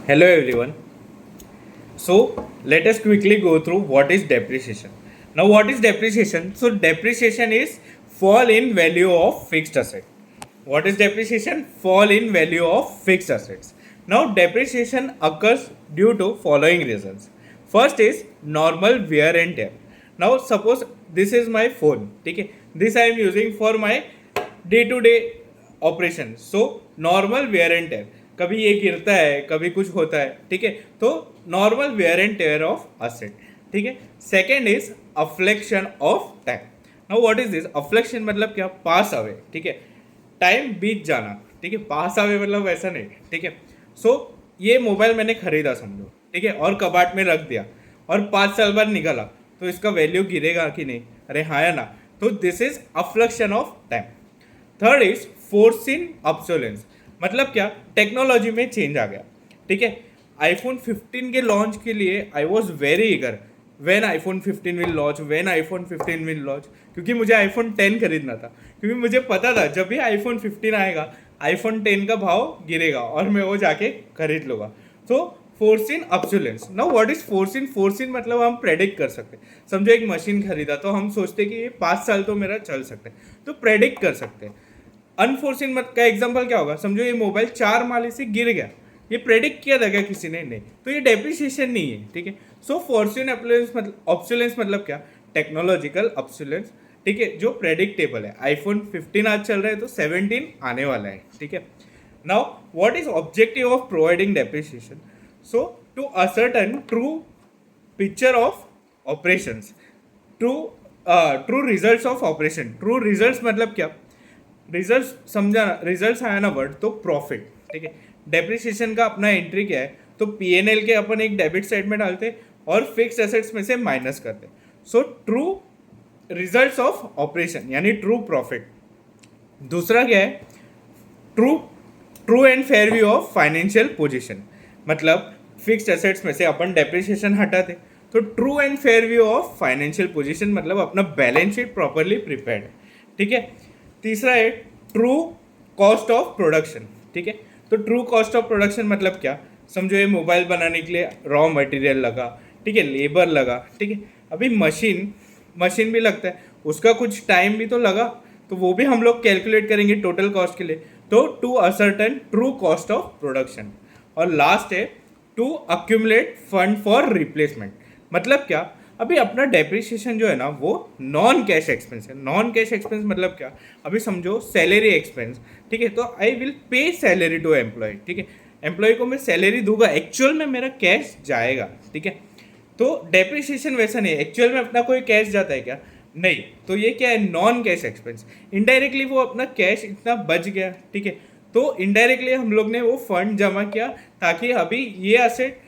Hello everyone. So let us quickly go through what is depreciation. Now what is depreciation? So depreciation is fall in value of fixed asset. What is depreciation? Fall in value of fixed assets. Now depreciation occurs due to following reasons. First is normal wear and tear. Now suppose this is my phone. Okay, this I am using for my day to day operation. So normal wear and tear, कभी ये गिरता है कभी कुछ होता है, ठीक है. तो normal wear and tear of asset, ठीक है. Second is efflux of time. Now what is this efflux? मतलब क्या? पास अवे, ठीक है. टाइम बीत जाना, ठीक है. पास अवे मतलब वैसा नहीं, ठीक है. सो ये मोबाइल मैंने खरीदा समझो, ठीक है, और कबाट में रख दिया और 5 साल बाद निकाला तो इसका वैल्यू गिरेगा कि नहीं? अरे हाँ या ना? तो this is efflux of time. Third is force in obsolescence. मतलब क्या? टेक्नोलॉजी में चेंज आ गया, ठीक है. आईफोन 15 के लॉन्च के लिए I was very eager when iPhone 15 will launch, when iPhone 15 will launch, क्योंकि मुझे आईफोन 10 खरीदना था. क्योंकि मुझे पता था जब भी आईफोन 15 आएगा आईफोन 10 का भाव गिरेगा और मैं वो जाके खरीद लूँगा. तो force in obsolescence. Now what is force in? Force in मतलब हम प्रेडिक्ट कर सकते हैं. समझो एक मशीन खरीदा तो हम सोचते कि ये 5 साल तो मेरा चल सकता है, तो प्रेडिक्ट कर सकते हैं. अनफोर्सिन मत का एग्जांपल क्या होगा? समझो ये मोबाइल 4 माले से गिर गया, ये प्रेडिक्ट किया था क्या किसी ने? नहीं. तो ये डेप्रिसिएशन नहीं है, ठीक है. सो फॉर्च्यून ऑब्सोलेंस मतलब क्या? टेक्नोलॉजिकल ऑब्सोलेंस, ठीक है, जो प्रेडिक्टेबल है. आईफोन 15 आज चल रहा है तो 17 आने वाला है, ठीक है. Now what is objective of providing depreciation? So to ascertain true picture of operations, true true results of operation. True results मतलब क्या? रिजल्ट समझा ना? रिजल्ट आया ना वर्ड तो प्रॉफिट, ठीक है. डेप्रिसिएशन का अपना एंट्री क्या है? तो पीएनएल के अपन एक डेबिट साइड में डालते और फिक्स एसेट्स में से माइनस करते. So true results of operation यानी ट्रू प्रॉफिट. दूसरा क्या है? True true and fair view of financial position. मतलब फिक्स्ड एसेट्स में से अपन डेप्रिसिएशन हटाते तो true and fair view of financial position मतलब अपना बैलेंस शीट प्रॉपरली प्रिपेयर्ड, ठीक है. तीसरा है ट्रू कॉस्ट ऑफ प्रोडक्शन, ठीक है. तो ट्रू कॉस्ट ऑफ प्रोडक्शन मतलब क्या? समझो ये मोबाइल बनाने के लिए रॉ मटेरियल लगा, ठीक है, लेबर लगा, ठीक है. अभी मशीन भी लगता है, उसका कुछ टाइम भी तो लगा, तो वो भी हम लोग कैलकुलेट करेंगे टोटल कॉस्ट के लिए. तो to ascertain true cost of production. और लास्ट है to accumulate fund for replacement. मतलब क्या? अभी अपना डेप्रिसिएशन जो है ना वो नॉन कैश एक्सपेंस है. नॉन कैश एक्सपेंस मतलब क्या? अभी समझो सैलरी एक्सपेंस, ठीक है, तो I will pay salary to employee, ठीक है. एम्प्लॉय को मैं सैलरी दूंगा, एक्चुअल में मेरा कैश जाएगा, ठीक है. तो डेप्रिसिएशन वैसा नहीं है. एक्चुअल में अपना कोई कैश जाता है क्या? नहीं. तो ये क्या है? Non cash expense. इनडायरेक्टली वो अपना कैश इतना बच गया, ठीक है. तो इनडायरेक्टली हम लोग ने वो फंड जमा किया ताकि अभी ये एसेट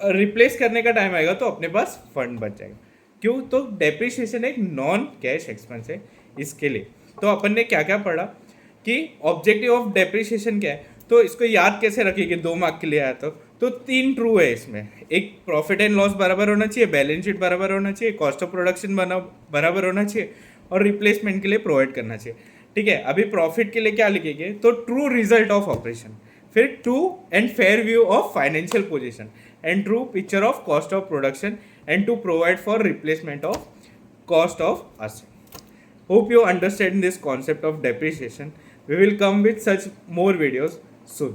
रिप्लेस करने का टाइम आएगा तो अपने पास फंड बच जाएगा. क्यों? तो डेप्रिसिएशन एक नॉन कैश एक्सपेंस है. इसके लिए तो अपन ने क्या क्या पढ़ा कि ऑब्जेक्टिव ऑफ डेप्रिसिएशन क्या है. तो इसको याद कैसे रखिए 2 मार्क के लिए आया तो 3 ट्रू है इसमें. एक प्रॉफिट एंड लॉस बराबर होना चाहिए, बैलेंस शीट बराबर होना चाहिए, कॉस्ट ऑफ प्रोडक्शन बराबर होना चाहिए और रिप्लेसमेंट के लिए प्रोवाइड करना चाहिए, ठीक है. अभी प्रॉफिट के लिए क्या लिखेंगे? तो ट्रू रिजल्ट ऑफ ऑपरेशन, फिर true and fair view of financial position and true picture of cost of production and to provide for replacement of cost of asset. Hope you understand this concept of depreciation. We will come with such more videos soon.